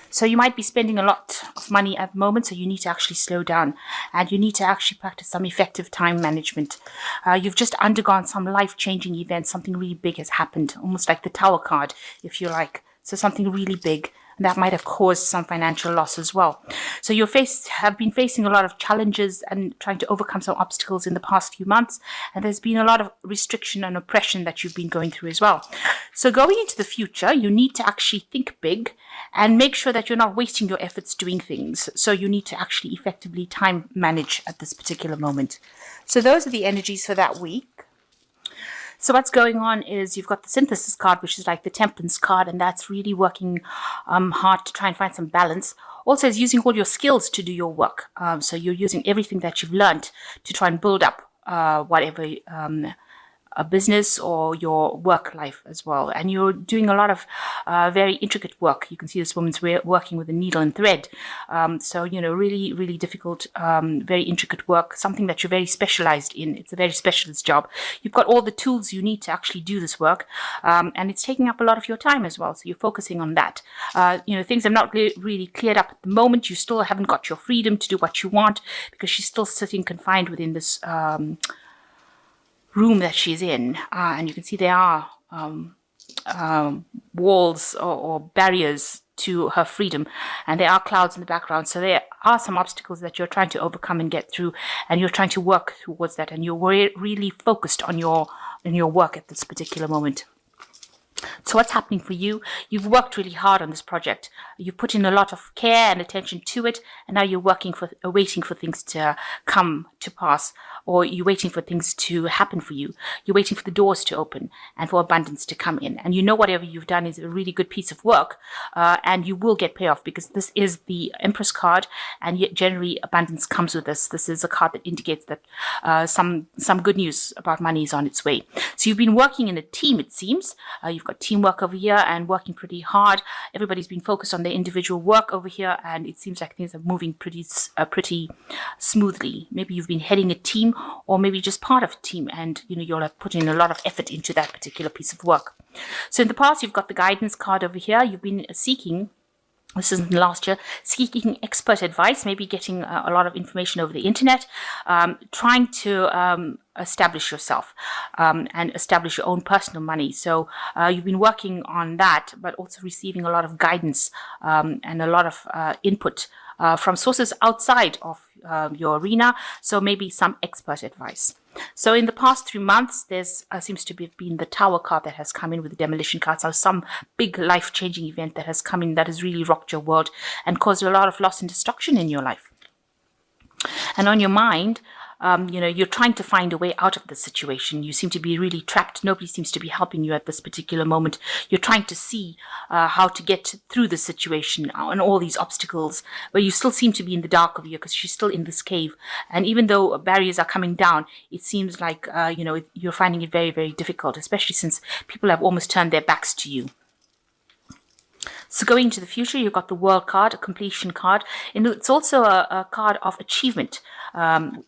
So you might be spending a lot of money at the moment, so you need to actually slow down, and you need to actually practice some effective time management. You've just undergone some life-changing event. Something really big has happened, almost like the Tower card, if you like. So something really big. That might have caused some financial loss as well. So you have been facing a lot of challenges and trying to overcome some obstacles in the past few months. And there's been a lot of restriction and oppression that you've been going through as well. So going into the future, you need to actually think big and make sure that you're not wasting your efforts doing things. So you need to actually effectively time manage at this particular moment. So those are the energies for that week. So what's going on is you've got the synthesis card, which is like the temperance card, and that's really working hard to try and find some balance. Also, is using all your skills to do your work. So you're using everything that you've learned to try and build up whatever a business or your work life as well. And you're doing a lot of very intricate work. You can see this woman's working with a needle and thread. So, really, really difficult, very intricate work, something that you're very specialized in. It's a very specialist job. You've got all the tools you need to actually do this work. And it's taking up a lot of your time as well. So you're focusing on that. Things are not really cleared up at the moment. You still haven't got your freedom to do what you want because she's still sitting confined within this room that she's in, and you can see there are walls or barriers to her freedom, and there are clouds in the background. So there are some obstacles that you're trying to overcome and get through, and you're trying to work towards that, and you're really focused on your work at this particular moment. So what's happening for you? You've worked really hard on this project. You've put in a lot of care and attention to it, and now you're waiting for things to come to pass, or you're waiting for things to happen for you. You're waiting for the doors to open and for abundance to come in. And whatever you've done is a really good piece of work, and you will get payoff because this is the Empress card, and yet generally abundance comes with this. This is a card that indicates that some good news about money is on its way. So you've been working in a team, it seems. You've got teamwork over here and working pretty hard. Everybody's been focused on their individual work over here, and it seems like things are moving pretty smoothly. Maybe you've been heading a team, or maybe just part of a team, and you'll have put in a lot of effort into that particular piece of work. So in the past, you've got the guidance card over here. You've been seeking, this is in the last year, seeking expert advice, maybe getting a lot of information over the internet, trying to establish yourself and establish your own personal money. So you've been working on that, but also receiving a lot of guidance and a lot of input from sources outside of your arena. So maybe some expert advice. So in the past 3 months, there's seems to be been the Tower card that has come in with the demolition card. So some big life-changing event that has come in that has really rocked your world and caused a lot of loss and destruction in your life. And on your mind, you're trying to find a way out of the situation. You seem to be really trapped. Nobody seems to be helping you at this particular moment. You're trying to see how to get through the situation and all these obstacles, but you still seem to be in the dark of you because she's still in this cave. And even though barriers are coming down, it seems like, you're finding it very, very difficult, especially since people have almost turned their backs to you. So going into the future, you've got the World card, a completion card, and it's also a card of achievement.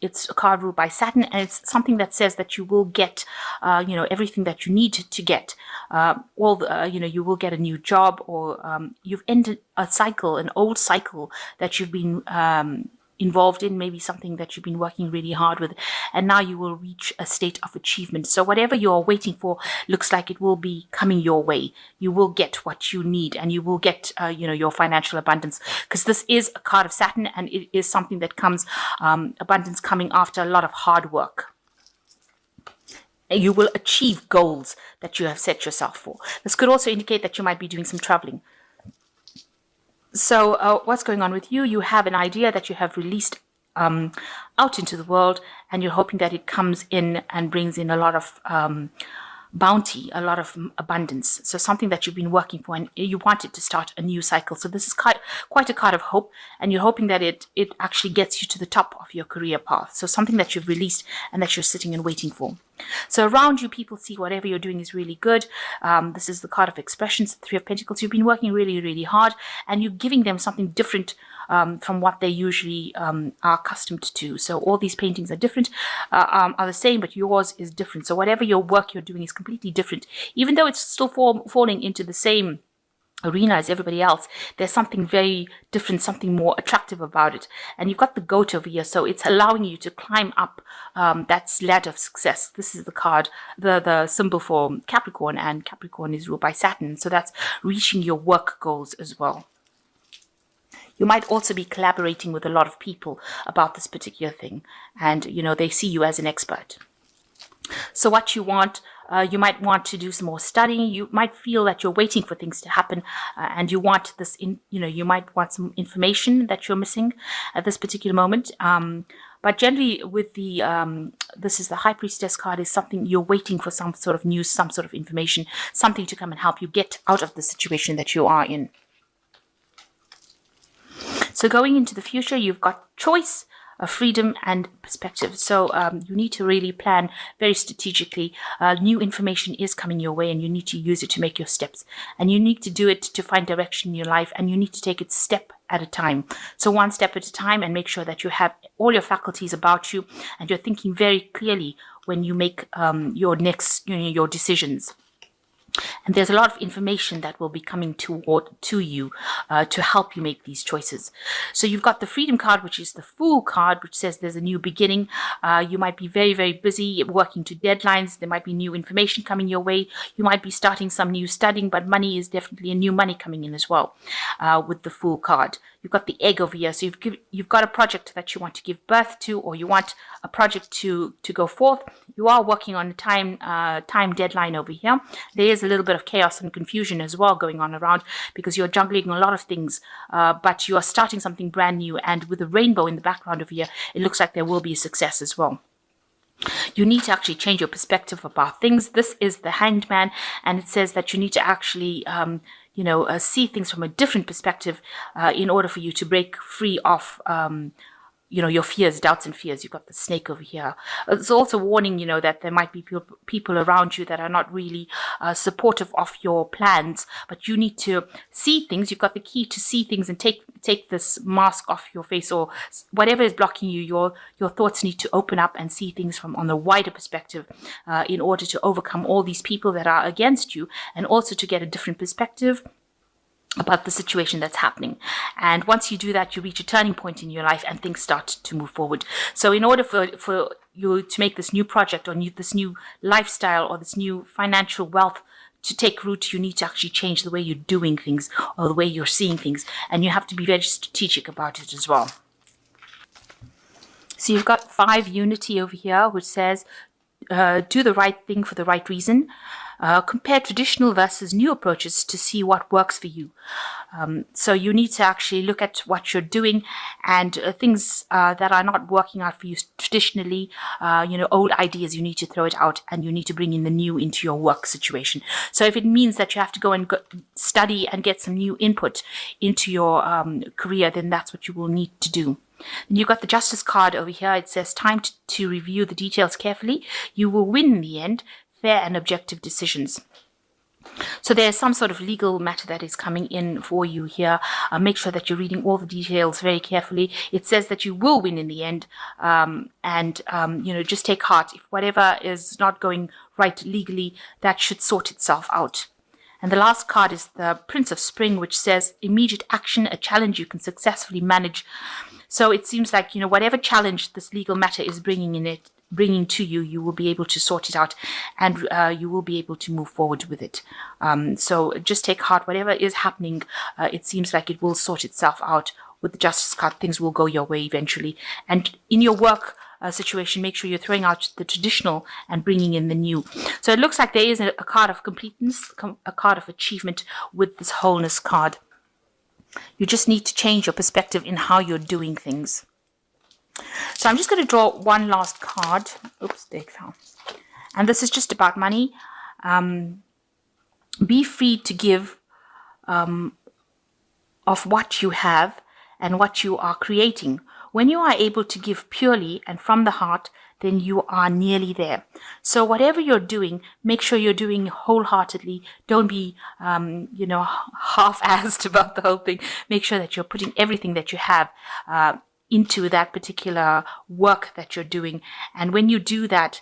It's a card ruled by Saturn, and it's something that says that you will get, everything that you need to get. You will get a new job, or you've ended a cycle, an old cycle that you've been involved in, maybe something that you've been working really hard with, and now you will reach a state of achievement. So whatever you're waiting for looks like it will be coming your way. You will get what you need, and you will get your financial abundance, because this is a card of Saturn, and it is something that comes abundance coming after a lot of hard work. You will achieve goals that you have set yourself for. This could also indicate that you might be doing some traveling. So what's going on with you? You have an idea that you have released out into the world, and you're hoping that it comes in and brings in a lot of bounty, a lot of abundance. So something that you've been working for, and you wanted to start a new cycle. So this is quite a card of hope, and you're hoping that it actually gets you to the top of your career path. So something that you've released and that you're sitting and waiting for. So around you, people see whatever you're doing is really good. This is the card of expressions, Three of Pentacles. You've been working really, really hard, and you're giving them something different from what they usually are accustomed to. So all these paintings are different, are the same, but yours is different. So whatever your work you're doing is completely different, even though it's still falling into the same arena as everybody else, there's something very different, something more attractive about it. And you've got the goat over here, so it's allowing you to climb up that ladder of success. This is the card, the symbol for Capricorn, and Capricorn is ruled by Saturn, so that's reaching your work goals as well. You might also be collaborating with a lot of people about this particular thing, and they see you as an expert. So what you want, you might want to do some more studying. You might feel that you're waiting for things to happen, and you want this you might want some information that you're missing at this particular moment. But generally with the, this is the High Priestess card, is something you're waiting for, some sort of news, some sort of information, something to come and help you get out of the situation that you are in. So going into the future, you've got choice, freedom and perspective. So you need to really plan very strategically. New information is coming your way, and you need to use it to make your steps. And you need to do it to find direction in your life, and you need to take it step at a time. So one step at a time, and make sure that you have all your faculties about you, and you're thinking very clearly when you make your next, your decisions. And there's a lot of information that will be coming to you to help you make these choices. So you've got the Freedom card, which is the Fool card, which says there's a new beginning. You might be very, very busy working to deadlines. There might be new information coming your way. You might be starting some new studying, but money is definitely a new money coming in as well with the Fool card. You've got the Egg over here. So you've got a project that you want to give birth to, or you want a project to go forth. You are working on a time deadline over here. There is a little bit of chaos and confusion as well going on around, because you're juggling a lot of things, but you are starting something brand new. And with the rainbow in the background over here, it looks like there will be a success as well. You need to actually change your perspective about things. This is the Hanged Man, and it says that you need to actually see things from a different perspective in order for you to break free of your fears, doubts and fears. You've got the Snake over here. It's also warning, that there might be people around you that are not really supportive of your plans, but you need to see things. You've got the key to see things and take this mask off your face, or whatever is blocking you. Your thoughts need to open up and see things from on a wider perspective in order to overcome all these people that are against you, and also to get a different perspective about the situation that's happening. And once you do that, you reach a turning point in your life and things start to move forward. So in order for you to make this new project, or this new lifestyle, or this new financial wealth to take root, you need to actually change the way you're doing things, or the way you're seeing things. And you have to be very strategic about it as well. So you've got 5 Unity over here, which says, do the right thing for the right reason. Compare traditional versus new approaches to see what works for you. So you need to actually look at what you're doing, and things that are not working out for you traditionally, old ideas, you need to throw it out, and you need to bring in the new into your work situation. So if it means that you have to go and study and get some new input into your career, then that's what you will need to do. And you've got the Justice card over here. It says, time to review the details carefully. You will win in the end. Fair and objective decisions. So there's some sort of legal matter that is coming in for you here. Make sure that you're reading all the details very carefully. It says that you will win in the end, just take heart. If whatever is not going right legally, that should sort itself out. And the last card is the Prince of Spring, which says immediate action, a challenge you can successfully manage. So it seems like, whatever challenge this legal matter is bringing to you, you will be able to sort it out, and you will be able to move forward with it. So just take heart. Whatever is happening, it seems like it will sort itself out. With the Justice card, things will go your way eventually. And in your work situation, make sure you're throwing out the traditional and bringing in the new. So it looks like there is a card of completeness, a card of achievement with this Wholeness card. You just need to change your perspective in how you're doing things. So I'm just going to draw one last card. Oops, there it fell. And this is just about money. Be free to give of what you have and what you are creating. When you are able to give purely and from the heart, then you are nearly there. So whatever you're doing, make sure you're doing wholeheartedly. Don't be, half-assed about the whole thing. Make sure that you're putting everything that you have into that particular work that you're doing. And when you do that,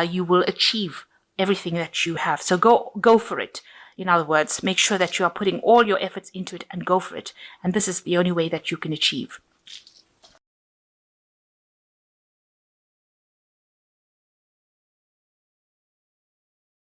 you will achieve everything that you have. So go for it. In other words, make sure that you are putting all your efforts into it and go for it. And this is the only way that you can achieve.